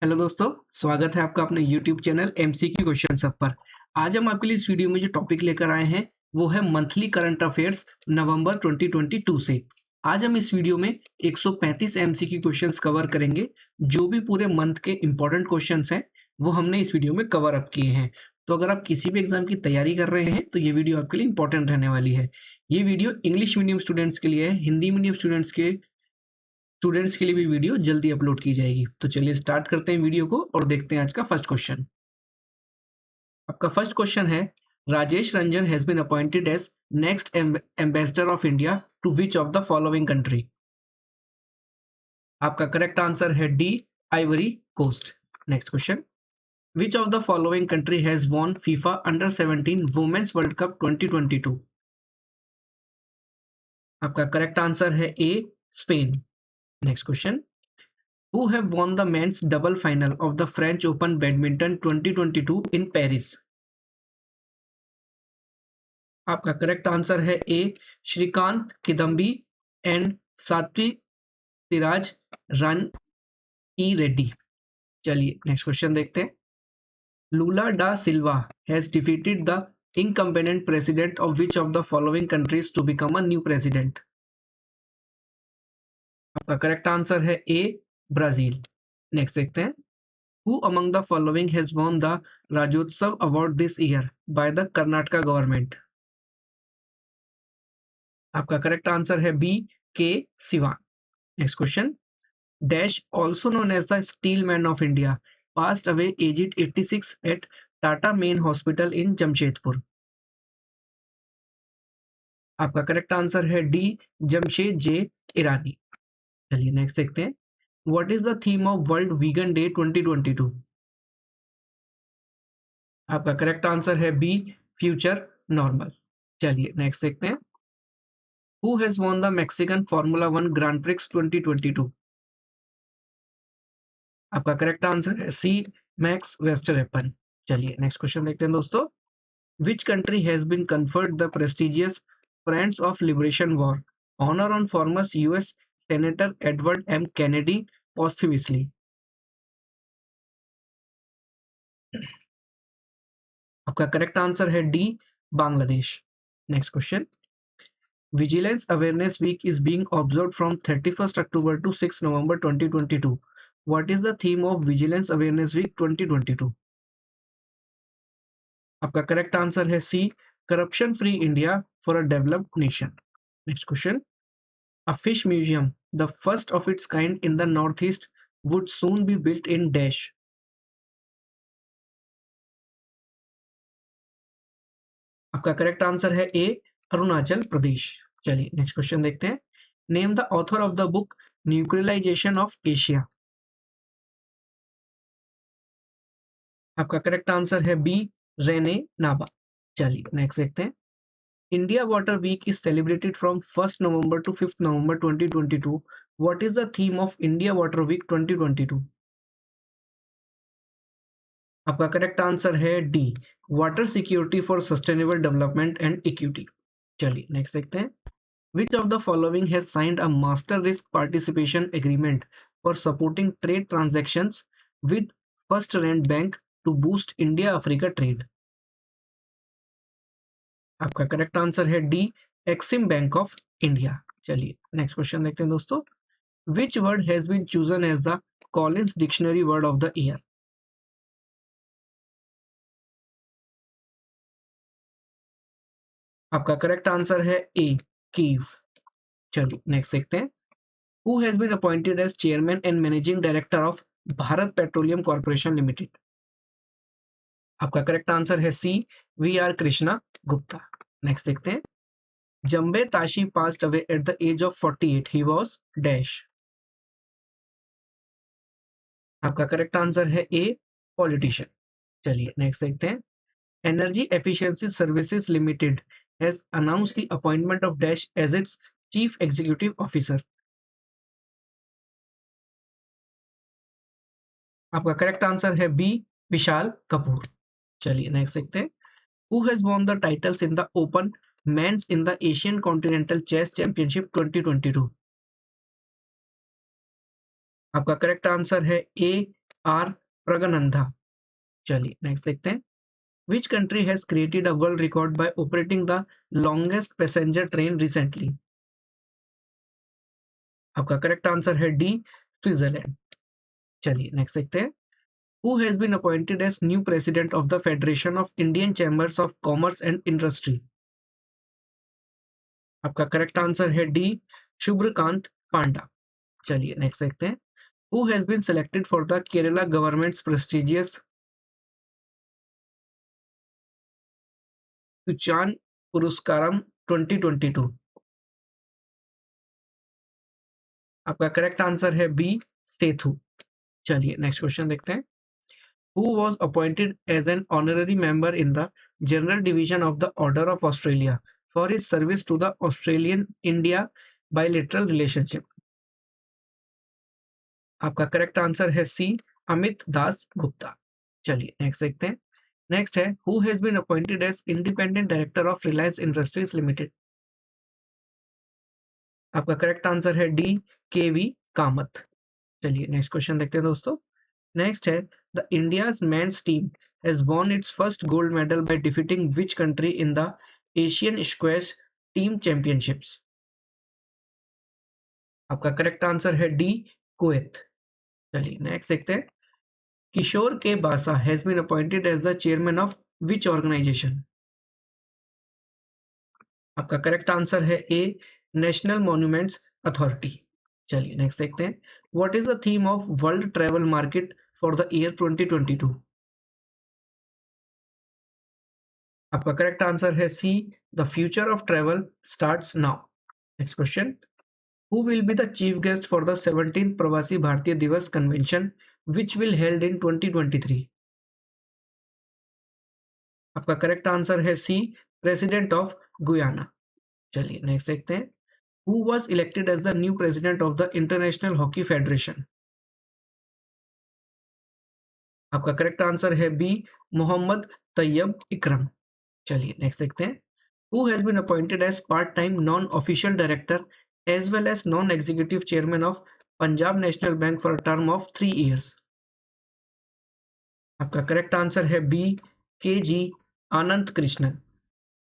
Hello दोस्तों, स्वागत है आपका अपने YouTube चैनल MCQ क्वेश्चन सब पर। आज हम आपके लिए इस वीडियो में जो टॉपिक लेकर आए हैं वो है मंथली करंट अफेयर्स नवंबर 2022 से। आज हम इस वीडियो में 135 MCQ क्वेश्चंस कवर करेंगे। जो भी पूरे मंथ के इंपॉर्टेंट क्वेश्चंस हैं वो हमने इस वीडियो में कवर अप किए हैं। तो अगर आप किसी भी एग्जाम की तैयारी कर रहे हैं तो ये वीडियो आपके लिए इंपॉर्टेंट रहने वाली है। ये वीडियो इंग्लिश मीडियम स्टूडेंट्स के लिए है, हिंदी मीडियम स्टूडेंट्स के लिए भी वीडियो जल्दी अपलोड की जाएगी। तो चलिए स्टार्ट करते हैं वीडियो को और देखते हैं आज का फर्स्ट क्वेश्चन। आपका फर्स्ट क्वेश्चन है, Rajesh Ranjan has been appointed as next ambassador of India to which of the following country. आपका करेक्ट आंसर है D, Ivory Coast. Next question, which of the following country has won FIFA under 17 women's world cup 2022। आपका correct answer है A, Spain. Next question, who have won the men's double final of the French Open Badminton 2022 in Paris। आपका correct answer है ए, Shrikant Kidambi and सात्विक सिराज रानी रेड्डी। चलिए next question देखते हैं। Lula da Silva has defeated the incumbent president of which of the following countries to become a new president। आपका correct answer है ए, Brazil. Next देखते हैं, Who among the following has won the Rajyotsav award this year by the Karnataka government। आपका correct answer है B, K Sivan. Next question, dash also known as the steel man of India passed away aged 86 at Tata main hospital in Jamshedpur. आपका correct answer है D, Jamshed J Irani. चलिए next देखते हैं, what is the theme of World Vegan Day 2022। आपका correct answer है B, future normal. चलिए next देखते हैं, Who has won the Mexican Formula 1 Grand Prix 2022। आपका करेक्ट आंसर है सी, मैक्स वेस्टरएपन। चलिए नेक्स्ट क्वेश्चन देखते हैं दोस्तों, Which country has been conferred the prestigious Friends of Liberation War honor on former US Senator Edward M. Kennedy posthumously। आपका correct answer है D, Bangladesh. Next question, Vigilance Awareness Week is being observed from 31st October to 6 November 2022. What is the theme of Vigilance Awareness Week 2022? आपका correct answer है C, corruption free India for a developed nation. Next question, a fish museum the first of its kind in the north east would soon be built in dash. आपका correct answer है A, Arunachal Pradesh. चलिए next question देखते हैं, name the author of the book nuclearization of Asia. आपका correct answer है B, Rene Naba. चलिए next देखते हैं, India water week is celebrated from 1st November to 5th November 2022। What is the theme of India water Week 2022। आपका correct answer है D, water security for sustainable development and equity. चलिए next देखते हैं, Which of the following has signed a master risk participation agreement for supporting trade transactions with First Rand Bank to boost India-Africa trade। आपका correct answer है D, Exim bank of India. चलिए next question देखते हैं दोस्तों, Which word has been chosen as the Collins Dictionary Word of the Year। आपका correct answer है ए, Kyiv. चलिए next देखते हैं, Who has been appointed as chairman and managing director of Bharat petroleum corporation limited. आपका correct answer है C, V R Krishna Gupta. Next देखते हैं, Jambey Tashi passed away at the age of 48, he was dash. आपका correct answer है A, politician. चलिए next देखते हैं, energy efficiency services limited has announced the appointment of dash as its chief executive officer. आपका correct answer है B, Vishal Kapoor. चलिए next देखते हैं, Who has won the titles in the Open Men's in the Asian Continental Chess Championship 2022। आपका correct answer है ए, are Praggnanandhaa. चलिए next देखते हैं। Which country has created a world record by operating the longest passenger train recently? आपका correct answer है D, Switzerland. चलिए next देखते हैं। Who has been appointed as new president of the federation of Indian chambers of commerce and industry? आपका correct answer है D, Subhrakant Panda. चलिए next देखते हैं। Who has been selected for the Kerala government's prestigious सुचान पुरस्कारम 2022? आपका करेक्ट आंसर है B, Sethu. चलिए नेक्स्ट क्वेश्चन देखते हैं। Who was appointed as an honorary member in the General Division of the Order of Australia for his service to the Australian-India bilateral relationship? आपका correct answer है सी, अमित दास गुप्ता। चलिए next देखते हैं। Next है, who has been appointed as independent director of Reliance Industries Limited? आपका correct answer है D, K V Kamath. चलिए next question देखते हैं दोस्तों। नेक्स्ट है, the India's men's team has won its first gold medal by defeating which country in the Asian Squash Team Championships? आपका correct answer है D, Kuwait. चलिए next देखते हैं। Kishore K Basa has been appointed as the chairman of which organisation? आपका correct answer है A, national monuments authority. चलिए next देखते हैं। What is the theme of world travel market for the year 2022? आपका correct answer है C, the future of travel starts now. Next question. Who will be the chief guest for the 17th Pravasi Bharatiya Divas convention which will held in 2023? आपका correct answer है C, president of Guyana. चलिए next देखते हैं। Who was elected as the new president of the International Hockey Federation? आपका correct answer है B, Mohammad Tayyab Ikram. चलिए next देखते हैं। Who has been appointed as part time non official director as well as non executive chairman of Punjab National Bank for a term of 3 years? आपका correct answer है B, K G Anand Krishnan.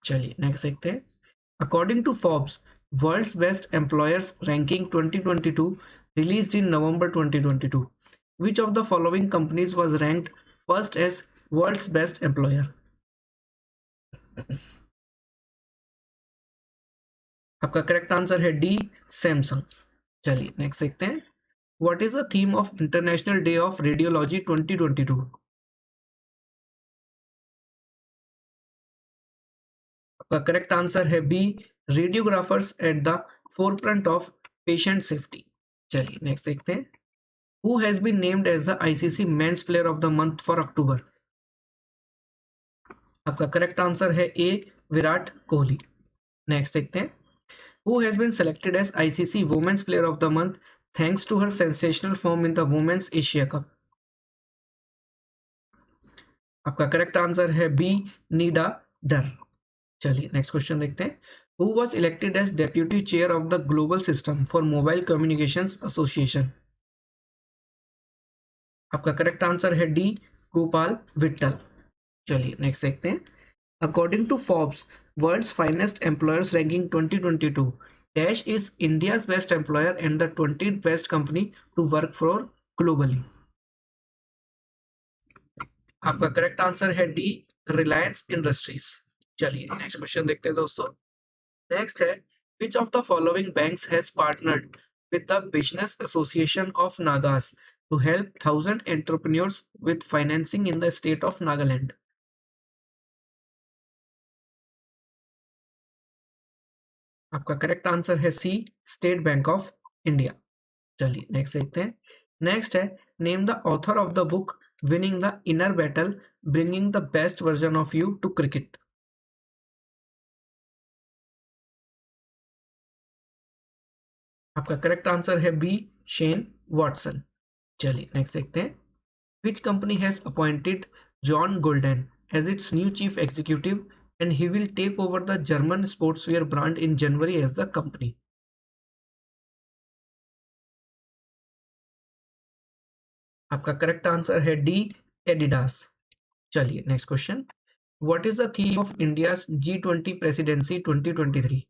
चलिए next देखते हैं। According to Forbes world's best employers ranking 2022 released in November 2022, which of the following companies was ranked first as world's best employer? आपका correct answer है D, Samsung. चलिए next देखते हैं। What is the theme of international Day of Radiology 2022? आपका correct answer है B, radiographers at the forefront of patient safety. चलिए next देखते हैं। Who has been named as the ICC men's player of the month for October? आपका correct answer है ए, Virat Kohli. Next देखते हैं। Who has been selected as ICC Women's Player of the Month thanks to her sensational form in the Women's Asia Cup? आपका correct answer है B, नीडा डर। चलिए next question देखते हैं। Who was elected as Deputy Chair of the Global System for Mobile Communications Association? आपका correct answer है D, Gopal Whittle. चलिए next देखते हैं। According to Forbes World's Finest Employers Ranking 2022, Dash is India's best employer and the 20th best company to work for globally. आपका correct answer है D, Reliance industries. चलिए next question देखते हैं दोस्तों। नेक्स्ट है, which of the following banks has partnered with the Business Association of Nagas to help 1,000 entrepreneurs with financing in the state of Nagaland? आपका correct answer है C, State Bank of India. चलिए next देखते हैं। Next है, name the author of the book winning the inner battle bringing the best version of you to cricket? आपका correct answer है B, Shane Watson. चलिए next देखते हैं। Which company has appointed John Golden as its new chief executive and he will take over the German sportswear brand in January as the company? आपका correct answer है D, Adidas. चलिए next question. What is the theme of India's G20 presidency 2023?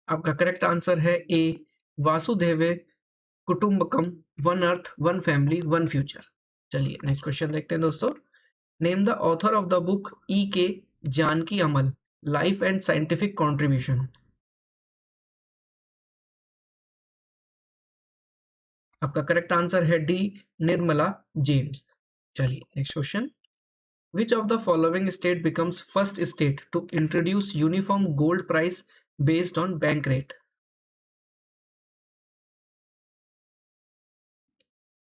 आपका correct answer है A, Vasudhaiva Kutumbakam, one earth one family one future. चलिए next question देखते हैं दोस्तों। Name the author of the book E K Janaki Ammal, life and scientific contribution. आपका correct answer है D, Nirmala James. चलिए next question. Which of the following state becomes first state to introduce uniform gold price based on bank rate?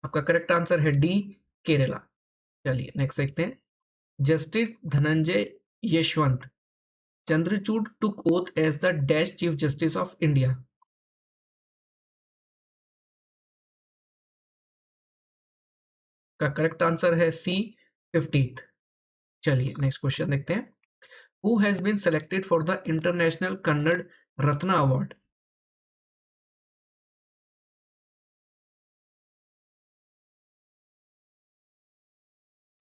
आपका correct answer है D, Kerala. चलिए next देखते हैं। Justice Dhananjaya Yashwant Chandrachud took oath as the dash chief justice of India. का correct answer है C, 15th। चलिए next question देखते हैं। Who has been selected for the international Kannada Ratna award?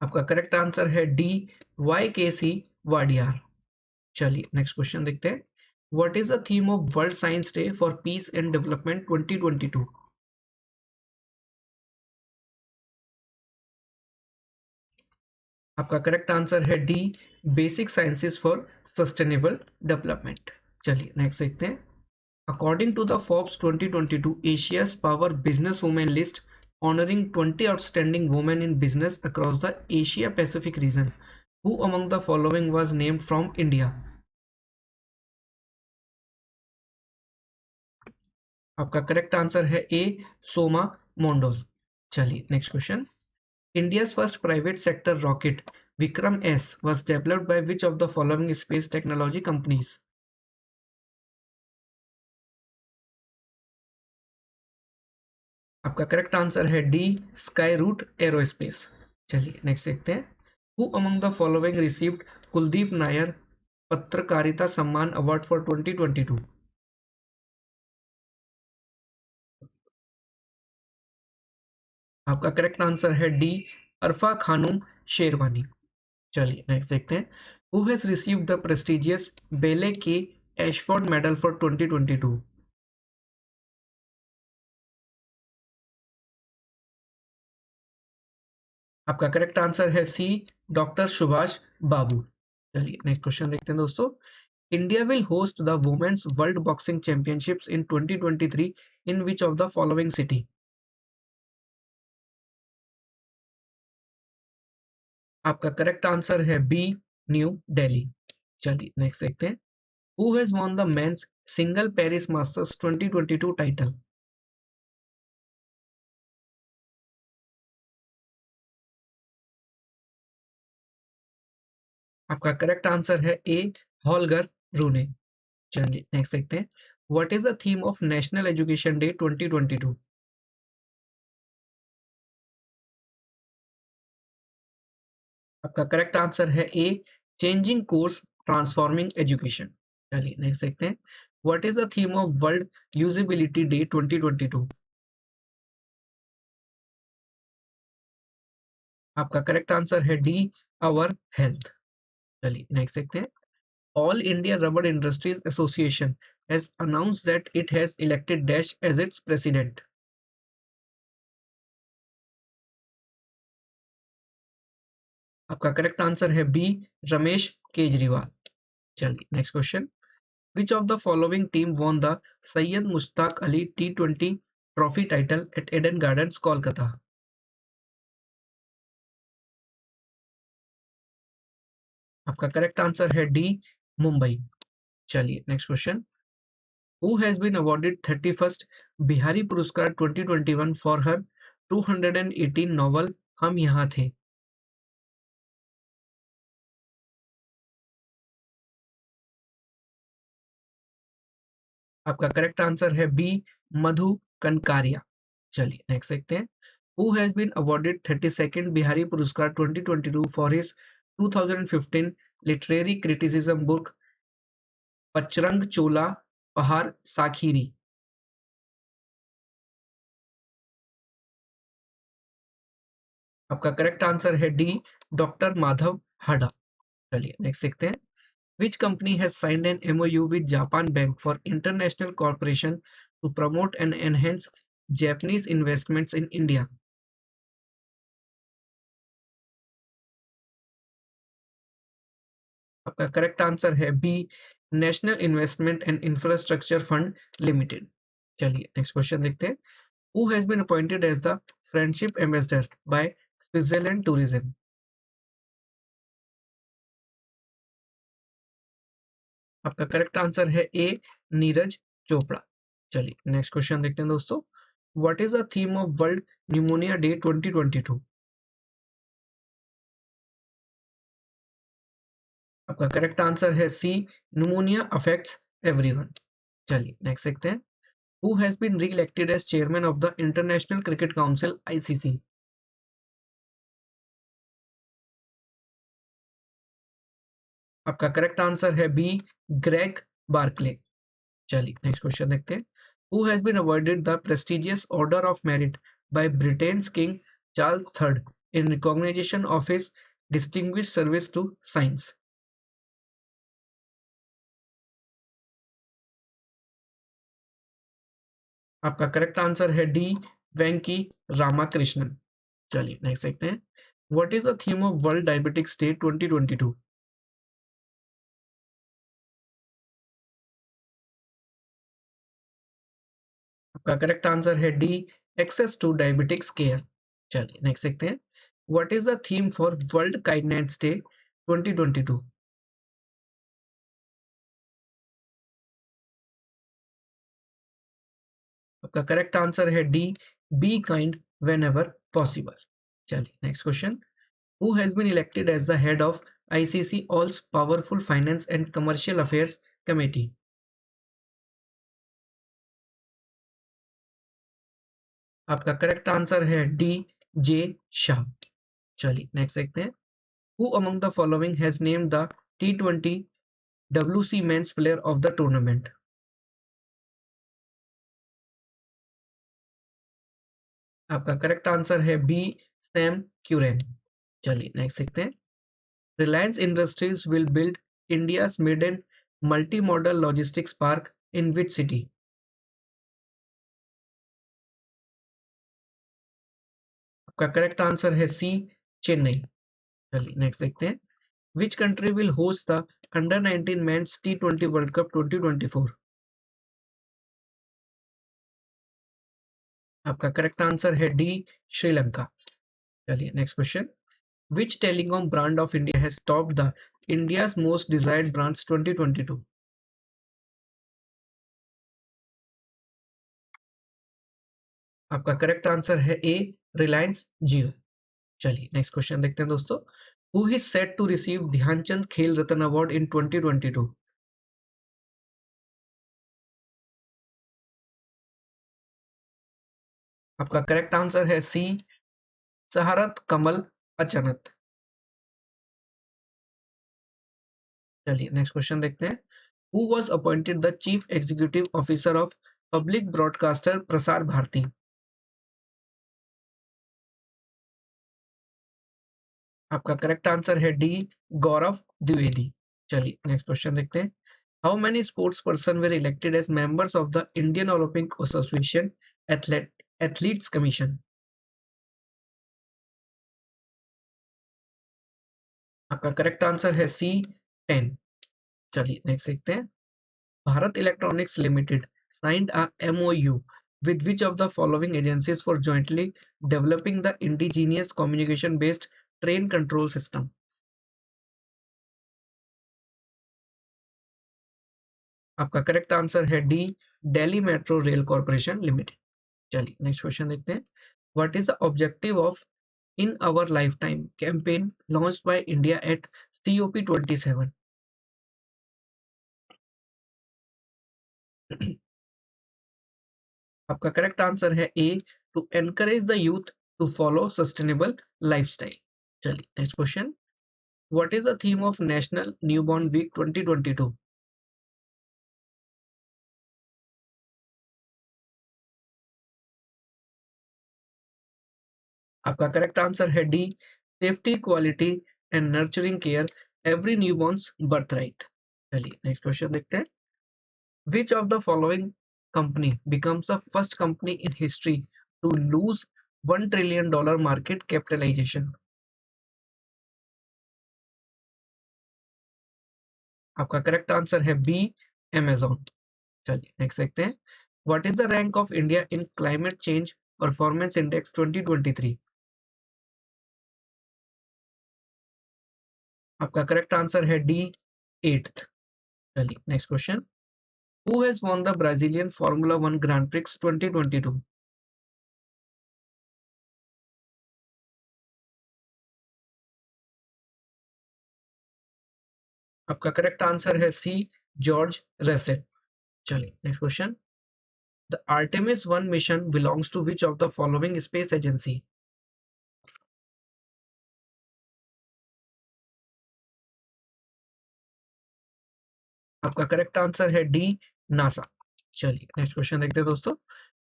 आपका करेक्ट आंसर है डी, YKC वाडियार। चलिए नेक्स्ट क्वेश्चन देखते हैं। What is the theme of world science day for peace and development 2022? आपका करेक्ट आंसर है D, basic sciences for sustainable development. चलिए next देखते हैं। According to the Forbes 2022 Asia's power business women list honoring 20 outstanding women in business across the Asia Pacific region, who among the following was named from India? आपका correct answer है ए, सोमा मोंडोल। चलिए next question. India's first private sector rocket Vikram S was developed by which of the following space technology companies? आपका correct answer है D, sky root aerospace. चलिए next देखते हैं। Who among the following received Kuldeep Nair पत्रकारिता सम्मान award for 2022? आपका correct answer है D, अरफा खानूम शेरवानी। चलिए नेक्स्ट देखते हैं। Who has received the prestigious बेले के एशफोर्ड मेडल फॉर 2022? आपका करेक्ट आंसर है सी, डॉक्टर सुभाष बाबू। चलिए नेक्स्ट क्वेश्चन देखते हैं दोस्तों। India will host the women's world boxing championships in 2023 in which of the following city? आपका करेक्ट आंसर है बी, न्यू दिल्ली। चलिए नेक्स्ट देखते हैं। Who has won the men's single Paris Masters 2022 title? आपका correct answer है A, Holger Rune. चलिए next देखते हैं। What is the theme of national education day 2022? आपका करेक्ट आंसर है A, changing course transforming education. चलिए नेक्स्ट देखते हैं। What is the theme of world usability day 2022? आपका करेक्ट आंसर है डी, आवर हेल्थ। चलिए नेक्स्ट देखते हैं। All India Rubber Industries Association has announced that it has elected dash as its president. आपका correct answer है B, Ramesh Kejriwal. चलिए next question. Which of the following team won the Syed Mushtaq Ali T20 trophy title at Eden Gardens Kolkata? आपका correct answer है D, Mumbai. चलिए next question. Who has been awarded 31st Bihari Puraskar 2021 for her 218 novel हम यहाँ थे? आपका correct answer है B, Madhu Kankaria. चलिए next देखते हैं। Who has been awarded 32nd Bihari Puraskar 2022 for his 2015 literary criticism book Pachrang Chola Pahad Sakhiri? आपका करेक्ट आंसर है डी, डॉक्टर माधव हाडा। चलिए नेक्स्ट देखते हैं। Which company has signed an MOU with Japan bank for international corporation to promote and enhance Japanese investments in India? आपका correct answer है B, national investment and infrastructure fund limited. चलिए next question देखते हैं। Who has been appointed as the friendship ambassador by Switzerland tourism? आपका correct answer है A, Neeraj Chopra. चलिए next question देखते हैं दोस्तों। What is the theme of world pneumonia day 2022? आपका करेक्ट आंसर है सी, न्यूमोनिया अफेक्ट्स एवरीवन। चलिए नेक्स्ट देखते हैं। Who has been re-elected as chairman of the international cricket council ICC? आपका करेक्ट आंसर है बी, ग्रेग बार्कले। चलिए next question देखते हैं। Who has been awarded the prestigious order of merit by Britain's King Charles third in recognition of his distinguished service to science? आपका correct answer है D, Venki Ramakrishnan. चलिए next देखते हैं। What is the theme of world diabetics day 2022? आपका correct answer है D, access to diabetics care. चलिए next देखते हैं। What is the theme for world kindness day 2022? आपका करेक्ट आंसर है D, be kind whenever possible. चलिए next question. Who has been elected as the head of ICC all powerful finance and commercial affairs committee? आपका correct answer है D, J Shah. चलिए next देखते हैं। Who among the following has named the T20 WC men's player of the tournament? आपका correct answer है B, Sam Curran. चलिए next देखते हैं। Reliance Industries will build India's maiden multi modal logistics park in which city? आपका correct answer है C, Chennai. चलिए next देखते हैं। Which country will host the under 19 men's T20 world cup 2024? आपका correct answer है डी, श्रीलंका। चलिए next question. Which telecom brand of India has topped the India's most desired brands 2022? आपका correct answer है ए, रिलायंस जियो। चलिए next question देखते हैं दोस्तों। Who is set to receive Dhyanchand खेल रत्न अवार्ड in 2022? आपका करेक्ट आंसर है सी, सहारत कमल अचानक। चलिए नेक्स्ट क्वेश्चन देखते हैं। Who was appointed the Chief Executive Officer of Public Broadcaster Prasar Bharati? आपका करेक्ट आंसर है डी, गौरव द्विवेदी। चलिए नेक्स्ट क्वेश्चन देखते हैं। How many sports person were elected as members of the Indian Olympic Association athletes commission? आपका correct answer है C, 10। चलिए next देखते हैं। Bharat Electronics Limited signed a MOU with which of the following agencies for jointly developing the indigenous communication based train control system? आपका correct answer है D, Delhi metro rail corporation limited. चलिए next question देखते हैं। What is the objective of in our life time campaign launched by India at COP27? आपका correct answer है A, to encourage the youth to follow sustainable lifestyle. चलिए next question. What is the theme of national newborn week 2022? आपका correct answer है D, safety, quality and nurturing care, every newborn's birth right. चलिए next question देखते हैं। विच of the following company becomes the first company in history to lose $1 trillion market capitalization? आपका correct answer है B, Amazon। चलिए next देखते हैं। What is the rank of India in climate change performance index 2023? आपका correct answer है D, 8th। चलिए next question. Who has won the Brazilian Formula 1 grand prix 2022? आपका correct answer है C, George Russell. चलिए next question. The Artemis 1 mission belongs to which of the following space agency? आपका correct answer है D, NASA. चलिए next question देखते हैं दोस्तों।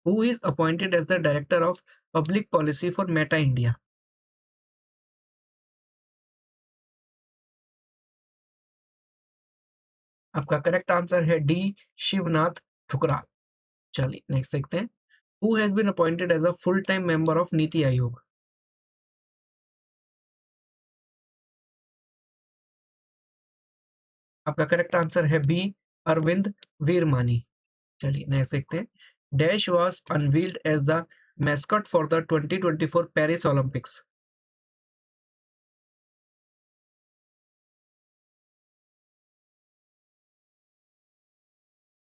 Who is appointed as the director of public policy for Meta India? आपका correct answer है D, Shivnath Thukral. चलिए next देखते हैं। Who has been appointed as a full time member of NITI Aayog? आपका करेक्ट आंसर है बी, अरविंद वीरमानी। चलिए नेक्स्ट देखते हैं। Dash was unveiled as the mascot for the 2024 Paris Olympics?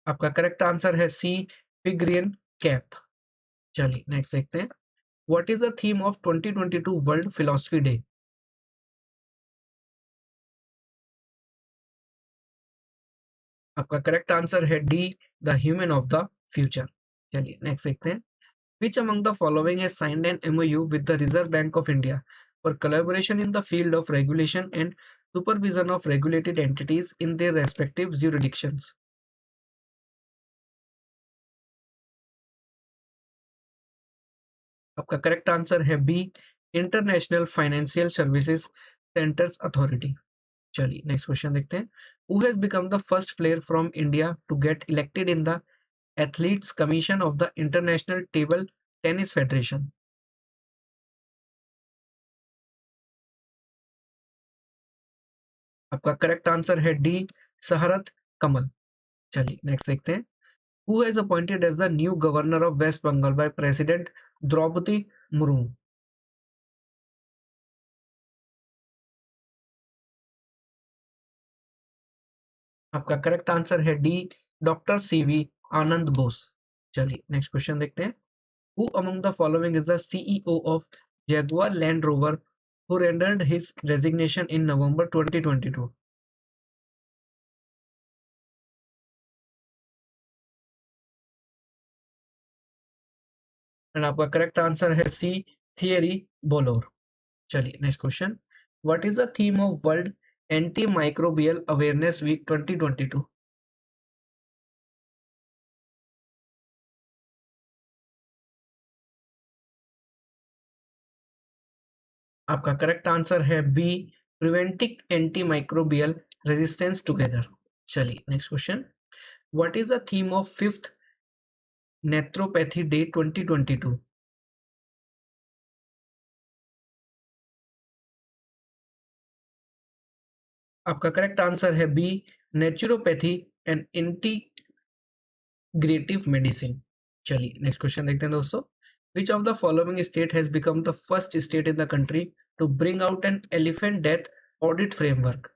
आपका करेक्ट आंसर है सी, पिग्रियन कैप। चलिए नेक्स्ट देखते हैं। What is the theme of 2022 world philosophy day? आपका करेक्ट आंसर है D, the human of the future. चलिए नेक्स्ट देखते हैं। Which among the following has signed an MOU with the Reserve Bank of India for collaboration in the field of regulation and supervision of regulated entities in their respective jurisdictions? आपका correct answer है B, International Financial Services Centres Authority. चलिए next question देखते हैं। Who has become the first player from India to get elected in the athletes commission of the International Table Tennis Federation? आपका correct answer है D, Sharath Kamal. चलिए next देखते हैं। Who has appointed as the new governor of West Bengal by President Draupadi Murmu? आपका correct answer है D, doctor CV आनंद बोस। चलिए next question देखते हैं। Who among the following is the CEO of Jaguar Land Rover who rendered his resignation in November 2022? And आपका correct answer है C, Thierry Bollore. चलिए next question. What is the theme of world anti microbial awareness week 2022? आपका correct answer है B, preventing antimicrobial resistance together. चलिए next question. What is the theme of fifth naturopathy day 2022? आपका correct answer है B, naturopathy and integrative medicine. चलिए next question देखते हैं दोस्तों। Which of the following state has become the first state in the country to bring out an elephant death audit framework?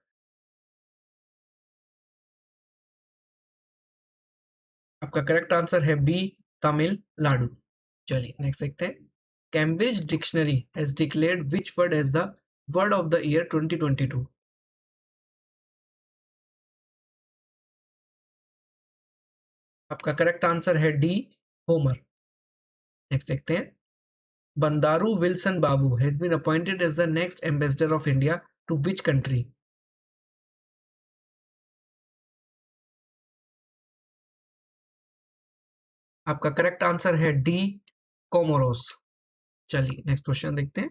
आपका correct answer है B, Tamil Nadu. चलिए next देखते हैं। Cambridge Dictionary has declared which word as the word of the year 2022? आपका correct answer है D, homer. Next देखते हैं। Bandaru Wilson Babu has been appointed as the next ambassador of India to which country? आपका correct answer है D, Comoros. चलिए next question देखते हैं।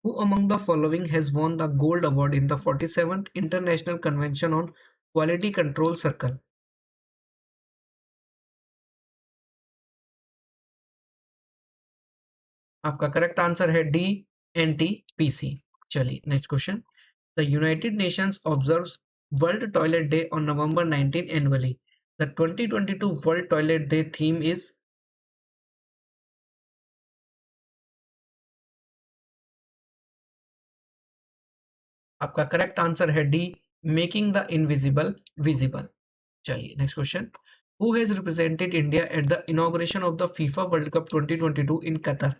Who among the following has won the gold award in the 47th International Convention on Quality Control Circle? आपका correct answer है D, NTPC. चलिए next question. The United Nations observes world toilet day on November 19 annually. The 2022 world toilet day theme is. आपका correct answer है D, making the invisible visible. चलिए next question. Who has represented India at the inauguration of the FIFA world cup 2022 in Qatar?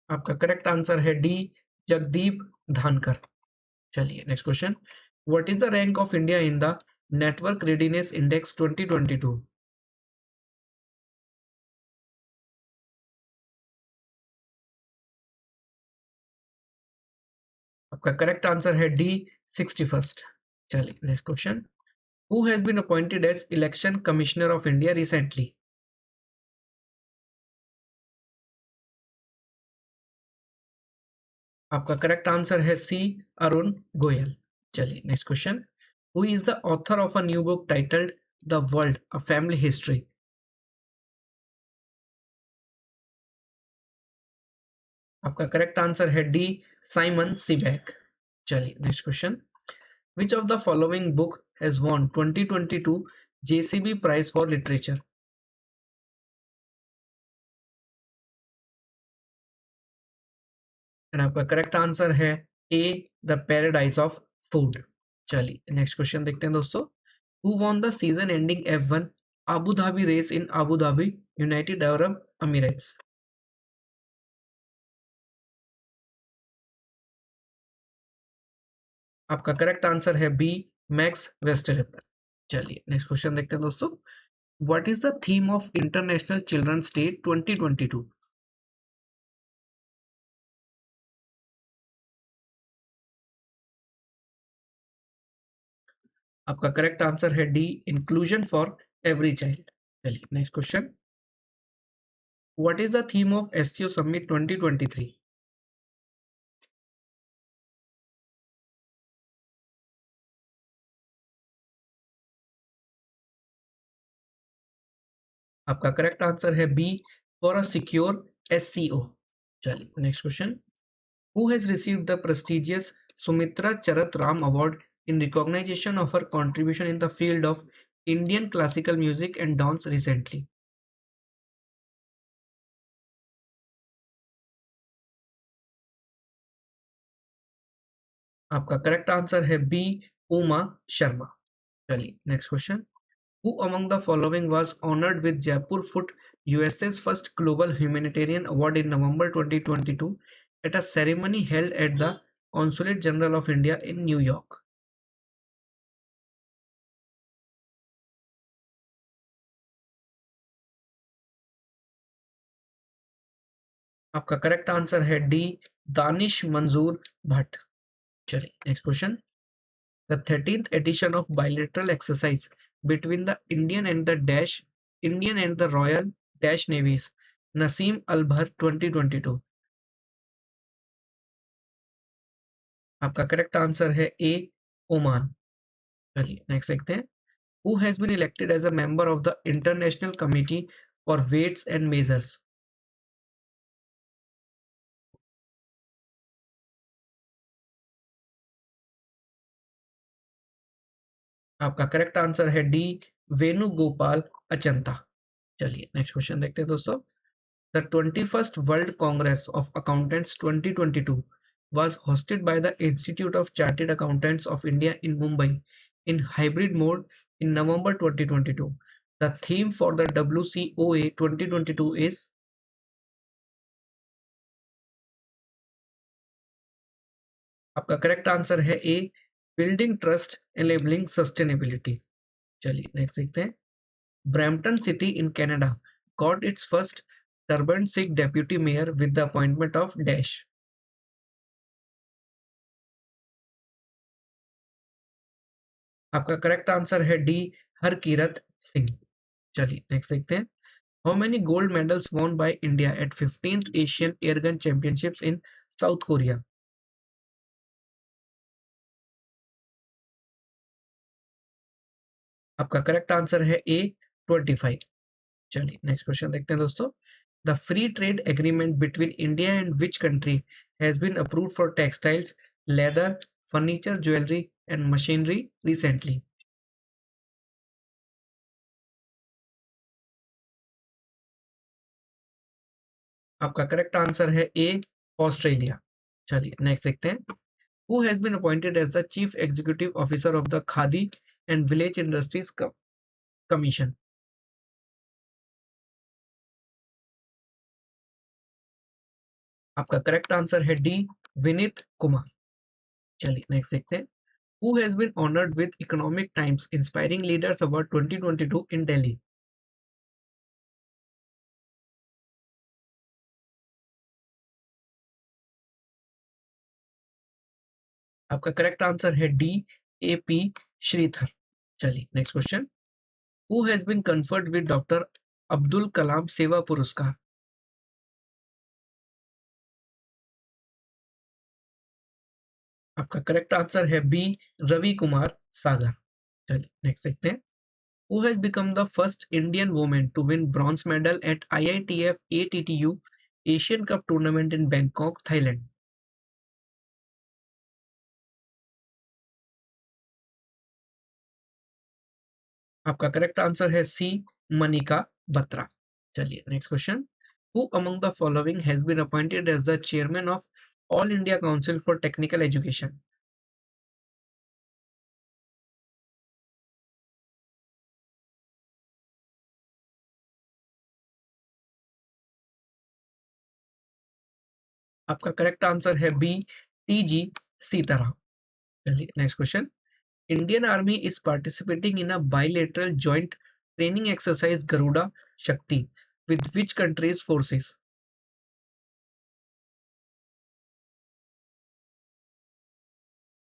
आपका correct answer है D, Jagdeep Dhankhar. चलिए next question. What is the rank of India in the network readiness index 2022? आपका correct answer है D, 61st। चलिए next question. Who has been appointed as election commissioner of India recently? आपका correct answer है C, Arun Goel. चलिए next question. Who is the author of a new book titled the world a family history? आपका correct answer है D, Simon Sebag. चलिए next question. Which of the following book has won 2022 JCB prize for literature? And आपका correct answer है A, the paradise of food. चलिए next question देखते हैं दोस्तों। Who won the season ending F1 Abu Dhabi race in Abu Dhabi, United Arab Emirates? आपका correct answer है B, Max Verstappen. चलिए next question देखते हैं दोस्तों। What is the theme of international children's day 2022? आपका करेक्ट आंसर है D, inclusion for every child. चलिए next question. What is the theme of SCO summit 2023? आपका correct answer है B, for a secure SCO. चलिए next question. Who has received the prestigious Sumitra Charat Ram award in recognition of her contribution in the field of Indian classical music and dance recently? आपका correct answer है B, Uma Sharma. चलिए next question. Who among the following was honoured with Jaipur foot USA's first global humanitarian award in November 2022 at a ceremony held at the Consulate General of India in New York? आपका correct answer है D, Danish मंजूर भट्ट। चलिए next question. The 13th edition of bilateral exercise between the Indian and the Royal Dash Navies, Naseem Al Bhar 2022। आपका correct answer है ए, Oman. चलिए next देखते हैं। Who has been elected as a member of the International Committee for Weights and Measures? आपका correct answer है D, Venugopal Achanta. चलिए next question देखते हैं दोस्तों। The 21st World Congress of Accountants 2022 was hosted by the Institute of Chartered Accountants of India in Mumbai in hybrid mode in November 2022. The theme for the WCOA 2022 is। आपका correct answer है ए, building trust enabling sustainability. चलिए next देखते हैं। Brampton City in Canada got its first turban Sikh deputy mayor with the appointment of Dash। आपका correct answer है D, Harkirat Singh. चलिए next देखते हैं। How many gold medals won by India at 15th Asian airgun championships in South Korea? आपका correct answer है A 25। चलिए next question देखते हैं दोस्तों। The free trade agreement between India and which country has been approved for textiles, leather, furniture, jewellery and machinery recently? आपका correct answer है A Australia. चलिए next देखते हैं। Who has been appointed as the chief executive officer of the Khadi and village industries commission? आपका correct answer है D Vineet Kumar. चलिए next देखते हैं। Who has been honored with Economic Times Inspiring Leaders Award 2022 in Delhi? आपका correct answer है D A P Sridhar. चलिए next question. Who has been conferred with doctor Abdul Kalam Seva Puraskar? आपका correct answer है B Ravi Kumar Sagar. चलिए नेक्स्ट देखते हैं। Who has become the first Indian woman to win bronze medal at IITF ATTU Asian Cup tournament in Bangkok, Thailand? आपका correct answer है C Manika Batra. चलिए next question. Who among the following has been appointed as the chairman of All India Council for Technical Education? आपका correct answer है B T G Sitharam. चलिए next question. Indian Army is participating in a bilateral joint training exercise Garuda Shakti with which countries forces?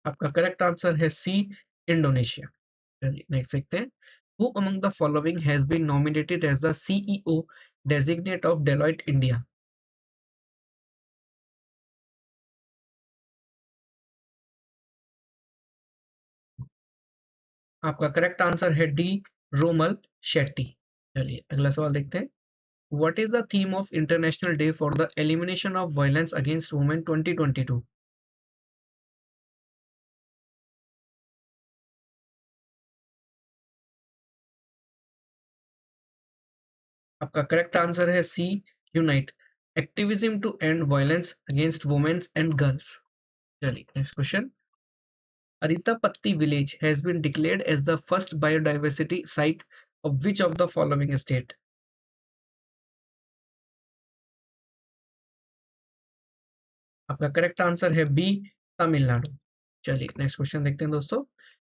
आपका correct answer है C Indonesia. चलिए next देखते हैं। Who among the following has been nominated as the CEO designate of Deloitte India? आपका correct answer है D Romal Shetty. चलिए अगला सवाल देखते हैं। What is the theme of international day for the elimination of violence against women 2022? आपका correct answer है C unite activism to end violence against women and girls. चलिए next question. Aritapatti village has been declared as the first biodiversity site of which of the following state? आपका correct answer है B Tamil Nadu. चलिए next question देखते हैं दोस्तों।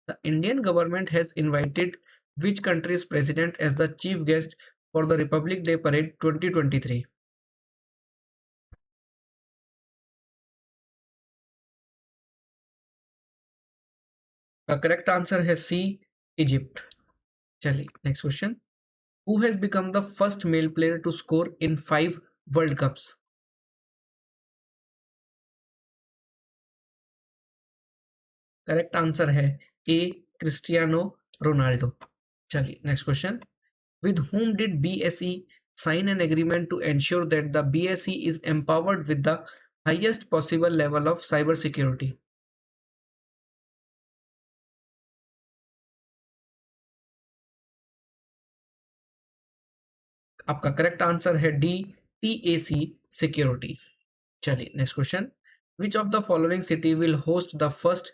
The Indian government has invited which country's president as the chief guest for the Republic Day parade 2023? का correct answer है C Egypt. चलिए next question. Who has become the first male player to score in 5 World Cups? Correct answer है A Cristiano Ronaldo. चलिए next question. With whom did BSE sign an agreement to ensure that the BSE is empowered with the highest possible level of cybersecurity? आपका correct answer है D TAC securities. चलिए next question. Which of the following city will host the first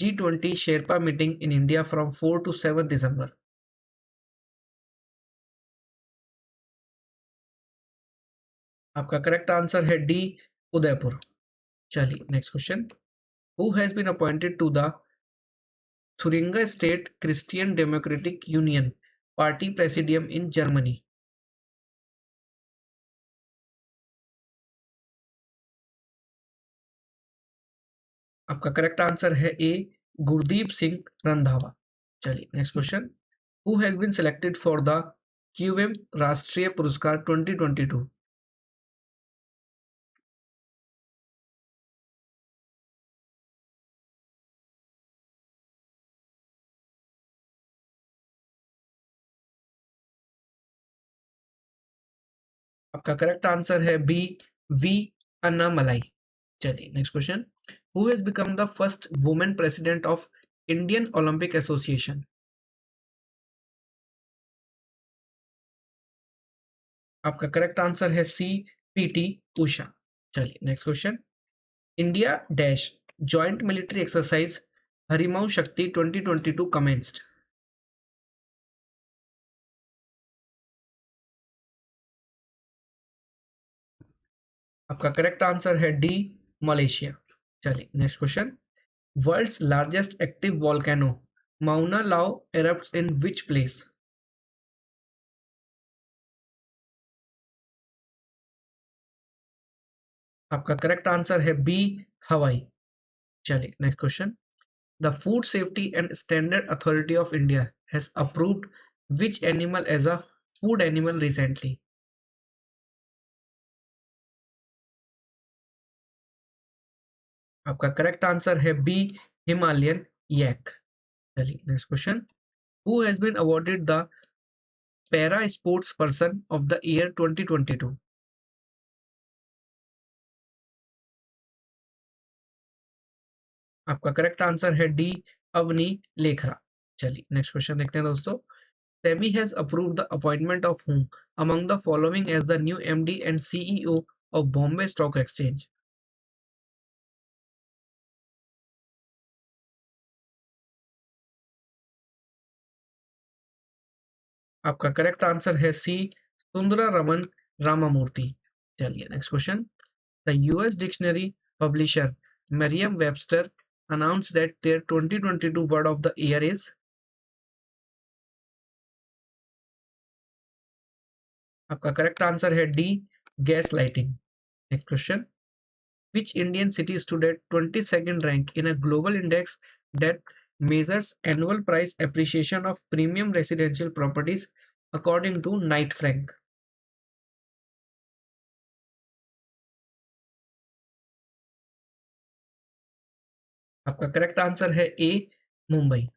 G20 sherpa meeting in India from 4 to 7 December? आपका correct answer है D Udaipur. चलिए next question. Who has been appointed to the Thuringia state Christian democratic union party presidium in Germany? आपका correct answer है A Gurdeep Singh Randhawa. चलिए next question. Who has been selected for the QM Rashtriya Puraskar 2022? आपका correct answer है B, V Annamalai. चलिए next question. Who has become the first women president of Indian Olympic association? आपका correct answer है C, PT Usha. चलिए next question. India dash joint military exercise Harimau Shakti 2022 commenced? आपका correct answer है D, Malaysia. चलिए next question. World's largest active volcano Mauna Loa erupts in which place? आपका correct answer है B, Hawaii. चलिए next question. The Food Safety and Standard Authority of India has approved which animal as a food animal recently? आपका correct answer है B, Himalayan yak. चलिए next question. Who has been awarded the para sports person of the year 2022? आपका correct answer है D, Avani Lekhara. चलिए next question देखते हैं दोस्तों। SEBI has approved the appointment of whom among the following as the new MD and CEO of Bombay Stock Exchange? आपका correct answer है C, Sundara Raman Ramamurthy. चलिए next question. The US dictionary publisher Merriam Webster announced that their 2022 word of the year is? आपका correct answer है D, gas lighting. Next question. Which Indian city stood at 22nd rank in a global index that measures annual price appreciation of premium residential properties according to Knight Frank? आपका correct answer है A, Mumbai.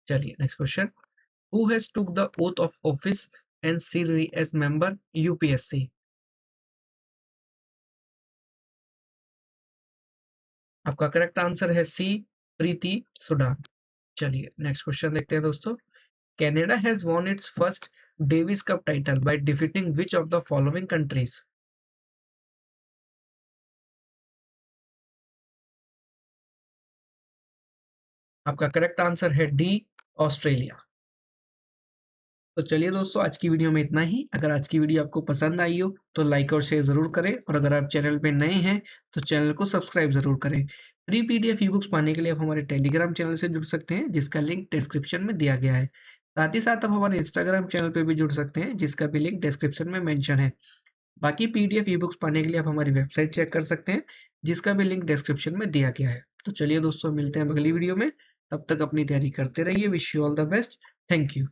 चलिए next question. Who has took the oath of office and सीरी as member UPSC? आपका correct answer है C, Preeti Sudan. चलिए next question देखते हैं दोस्तों। Canada has won its first Davis Cup title by defeating which of the following countries? आपका correct answer है D, Australia. तो चलिए दोस्तों, आज की वीडियो में इतना ही। अगर आज की वीडियो आपको पसंद आई हो तो लाइक और शेयर जरूर करें, और अगर आप चैनल पे नए हैं तो चैनल को सब्सक्राइब जरूर करें। फ्री पीडीएफ ई बुक्स पाने के लिए आप हमारे टेलीग्राम चैनल से जुड़ सकते हैं, जिसका लिंक डिस्क्रिप्शन में दिया गया है। साथ ही साथ आप हमारे इंस्टाग्राम चैनल पे भी जुड़ सकते हैं, जिसका भी लिंक डिस्क्रिप्शन में मेंशन है। बाकी पीडीएफ ई बुक्स पाने के लिए आप हमारी वेबसाइट चेक कर सकते हैं, जिसका भी लिंक डिस्क्रिप्शन में दिया गया है। तो चलिए दोस्तों, मिलते हैं अगली वीडियो में। तब तक अपनी तैयारी करते रहिए। Wish you all the best. Thank you.